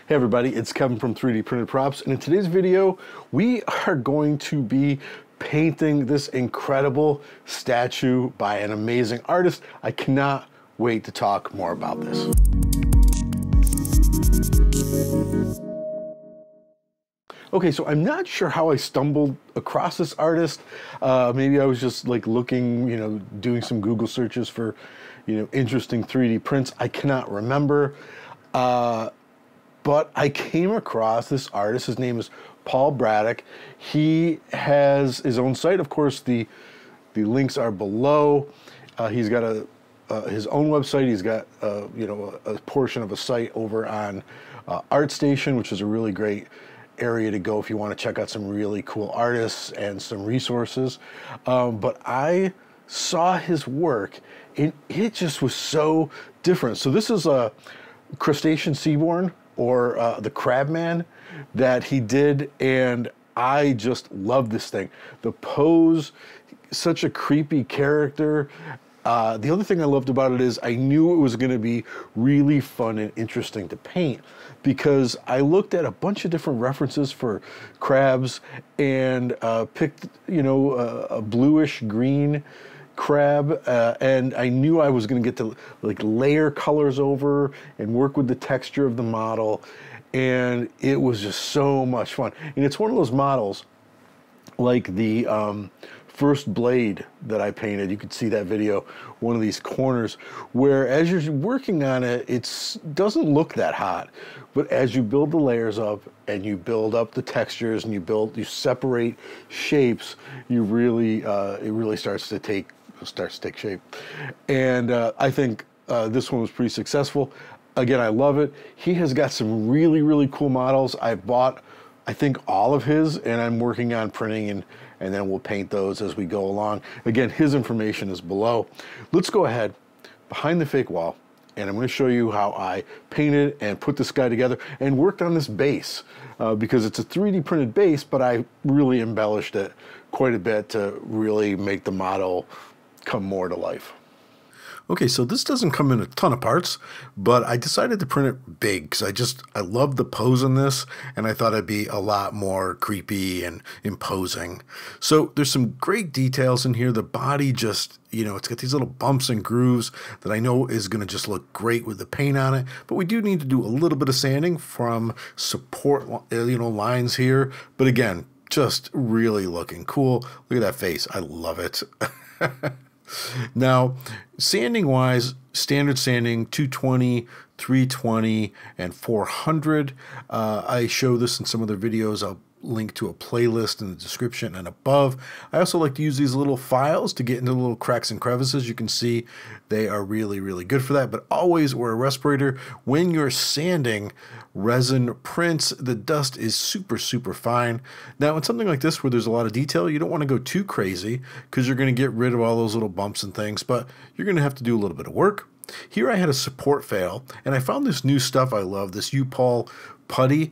Hey everybody, it's Kevin from 3D Printed Props, and in today's video, we are going to be painting this incredible statue by an amazing artist. I cannot wait to talk more about this. Okay, so I'm not sure how I stumbled across this artist. Maybe I was just like looking, doing some Google searches for, interesting 3D prints. I cannot remember. But I came across this artist. His name is Paul Braddock. He has his own site. Of course, the links are below. He's got his own website. He's got a portion of a site over on ArtStation, which is a really great area to go if you want to check out some really cool artists and some resources. But I saw his work, and it just was so different. So this is a Crustacean Seaborn, or the Crabman that he did, and I just love this thing. The pose, such a creepy character. The other thing I loved about it is I knew it was going to be really fun and interesting to paint, because I looked at a bunch of different references for crabs and picked, a bluish green crab, and I knew I was going to get to like layer colors over and work with the texture of the model, and it was just so much fun. And it's one of those models like the first blade that I painted. You could see that video, one of these corners, where as you're working on it, it doesn't look that hot, but as you build the layers up and you build up the textures and you separate shapes, you really it really starts to take shape. And I think this one was pretty successful. Again, I love it. He has got some really, really cool models. I've bought, I think, all of his, and I'm working on printing, and then we'll paint those as we go along. Again, his information is below. Let's go ahead behind the fake wall, and I'm going to show you how I painted and put this guy together and worked on this base, because it's a 3D printed base, but I really embellished it quite a bit to really make the model come more to life. Okay, so this doesn't come in a ton of parts, but I decided to print it big because I love the pose in this, and I thought it'd be a lot more creepy and imposing. So there's some great details in here. The body just, it's got these little bumps and grooves that I know is going to just look great with the paint on it, but we do need to do a little bit of sanding from support, lines here. But again, just really looking cool. Look at that face. I love it. Now, sanding wise, standard sanding 220, 320, and 400. I show this in some other videos. I'll link to a playlist in the description and above. I also like to use these little files to get into little cracks and crevices. You can see they are really, really good for that. But always wear a respirator. When you're sanding resin prints, the dust is super, super fine. Now, in something like this where there's a lot of detail, you don't want to go too crazy because you're going to get rid of all those little bumps and things, but you're going to have to do a little bit of work. Here I had a support fail, and I found this new stuff I love, this U-Paul putty.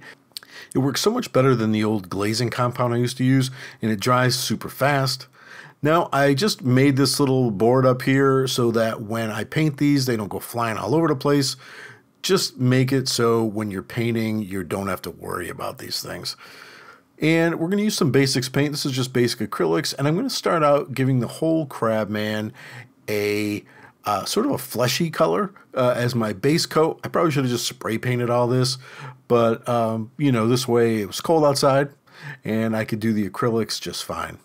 It works so much better than the old glazing compound I used to use, and it dries super fast. Now, I just made this little board up here so that when I paint these, they don't go flying all over the place. Just make it so when you're painting, you don't have to worry about these things. And we're going to use some basics paint. This is just basic acrylics, and I'm going to start out giving the whole Crabman a sort of a fleshy color as my base coat. I probably should have just spray painted all this, but this way it was cold outside and I could do the acrylics just fine.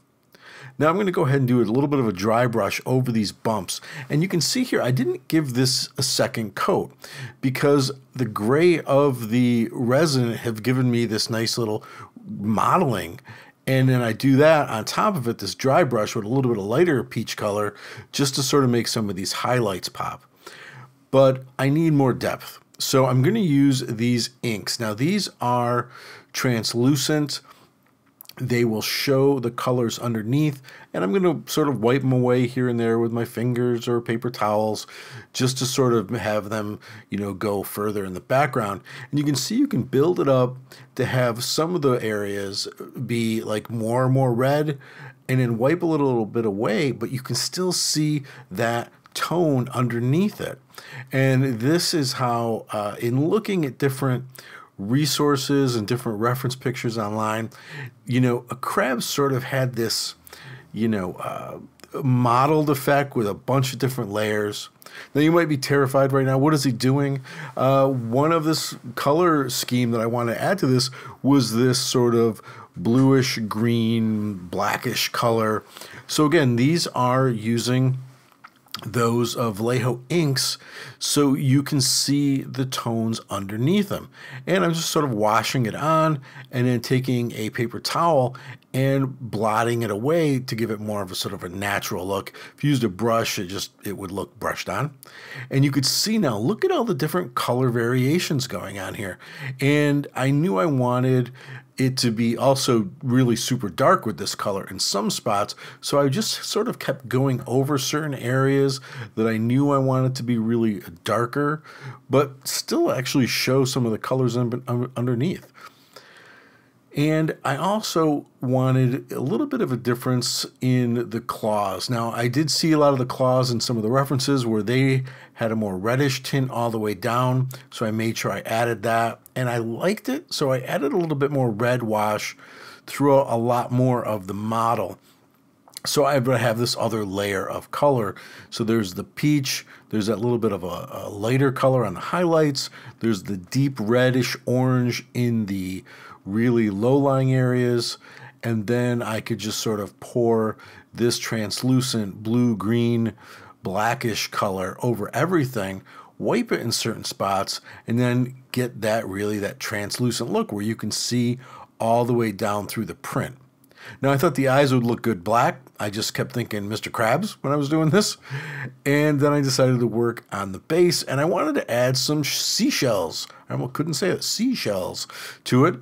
Now I'm going to go ahead and do a little bit of a dry brush over these bumps, and you can see here I didn't give this a second coat because the gray of the resin have given me this nice little modeling. And then I do that on top of it, this dry brush with a little bit of lighter peach color, just to sort of make some of these highlights pop. But I need more depth. So I'm going to use these inks. Now these are translucent. They will show the colors underneath, and I'm going to sort of wipe them away here and there with my fingers or paper towels just to sort of have them, go further in the background. And you can see you can build it up to have some of the areas be like more and more red, and then wipe a little bit away, but you can still see that tone underneath it. And this is how, in looking at different resources and different reference pictures online, you know, a crab sort of had this, you know, modeled effect with a bunch of different layers. Now you might be terrified right now. What is he doing? One of this color scheme that I want to add to this was this sort of bluish green, blackish color. So again, these are using those Vallejo inks so you can see the tones underneath them. And I'm just sort of washing it on and then taking a paper towel and blotting it away to give it more of a sort of a natural look. If you used a brush, it would look brushed on. And you could see now, look at all the different color variations going on here. And I knew I wanted it to be also really super dark with this color in some spots, so I just sort of kept going over certain areas that I knew I wanted to be really darker, but still actually show some of the colors underneath. And I also wanted a little bit of a difference in the claws. Now, I did see a lot of the claws in some of the references where they had a more reddish tint all the way down, so I made sure I added that. And I liked it, so I added a little bit more red wash throughout a lot more of the model. So I have this other layer of color. So there's the peach, there's that little bit of a lighter color on the highlights, there's the deep reddish orange in the really low-lying areas, and then I could just sort of pour this translucent blue-green blackish color over everything, wipe it in certain spots, and then get that translucent look where you can see all the way down through the print. Now, I thought the eyes would look good black. I just kept thinking Mr. Krabs when I was doing this. And then I decided to work on the base, and I wanted to add some seashells. I almost couldn't say it, seashells to it.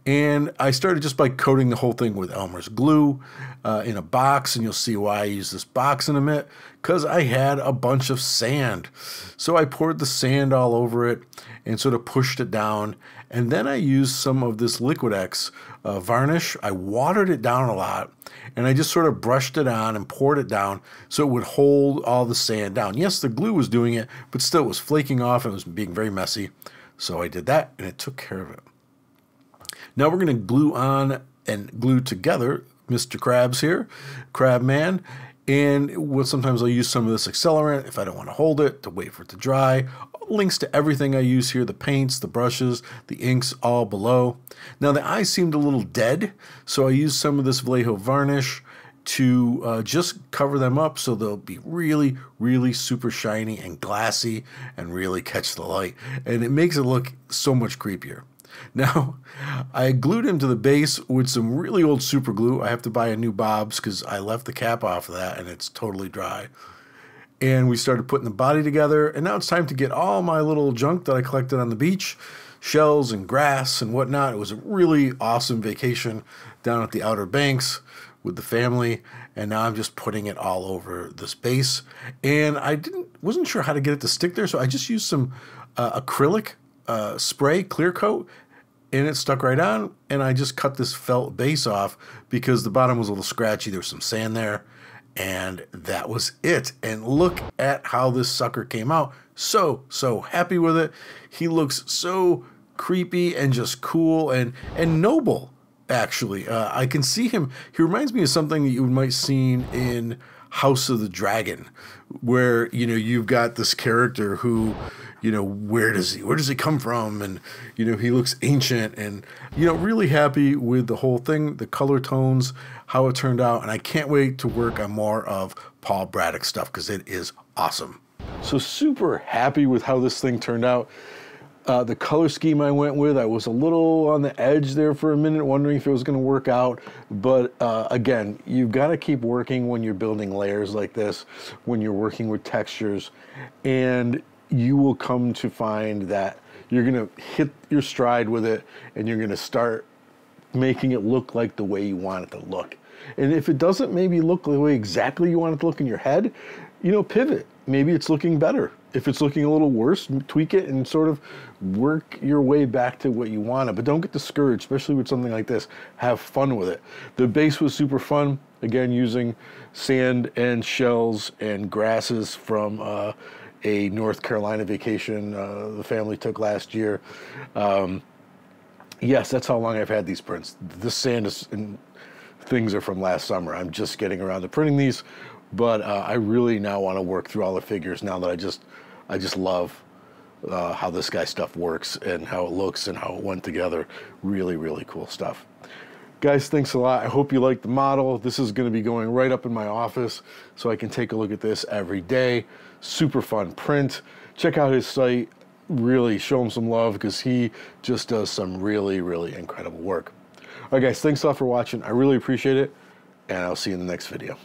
And I started just by coating the whole thing with Elmer's glue in a box, and you'll see why I use this box in a minute, because I had a bunch of sand. So I poured the sand all over it and sort of pushed it down. And then I used some of this Liquitex varnish. I watered it down a lot, and I just sort of brushed it on and poured it down so it would hold all the sand down. Yes, the glue was doing it, but still it was flaking off and it was being very messy. So I did that, and it took care of it. Now we're going to glue on and glue together Mr. Krabs here, Crab Man. And sometimes I'll use some of this accelerant if I don't want to hold it, to wait for it to dry. Links to everything I use here, the paints, the brushes, the inks, all below. Now the eyes seemed a little dead, so I used some of this Vallejo varnish to just cover them up so they'll be really, really super shiny and glassy and really catch the light. And it makes it look so much creepier. Now, I glued him to the base with some really old super glue. I have to buy a new Bob's because I left the cap off of that and it's totally dry. And we started putting the body together, and now it's time to get all my little junk that I collected on the beach, shells and grass and whatnot. It was a really awesome vacation down at the Outer Banks with the family, and now I'm just putting it all over this base. And I wasn't sure how to get it to stick there, so I just used some acrylic spray, clear coat, and it stuck right on. And I just cut this felt base off because the bottom was a little scratchy. There was some sand there, and that was it. And look at how this sucker came out. So happy with it. He looks so creepy and just cool and noble, actually. I can see him. He reminds me of something that you might seen in House of the Dragon, where, you know, you've got this character who, you know, where does he come from? And, you know, he looks ancient, and, you know, really happy with the whole thing, the color tones, how it turned out. And I can't wait to work on more of Paul Braddock stuff because it is awesome. So super happy with how this thing turned out. The color scheme I went with, I was a little on the edge there for a minute, wondering if it was going to work out. But again, you've got to keep working when you're building layers like this, when you're working with textures, and you will come to find that you're going to hit your stride with it, and you're going to start making it look like the way you want it to look. And if it doesn't maybe look the way exactly you want it to look in your head, you know, pivot. Maybe it's looking better. If it's looking a little worse, tweak it and sort of work your way back to what you want. But don't get discouraged, especially with something like this. Have fun with it. The base was super fun. Again, using sand and shells and grasses from a North Carolina vacation the family took last year. yes, that's how long I've had these prints. The sand and things are from last summer. I'm just getting around to printing these, but I really now want to work through all the figures now that I just love how this guy's stuff works and how it looks and how it went together. Really, really cool stuff. Guys, thanks a lot. I hope you like the model. This is going to be going right up in my office so I can take a look at this every day. Super fun print. Check out his site. Really show him some love because he just does some really, really incredible work. All right, guys, thanks a lot for watching. I really appreciate it, and I'll see you in the next video.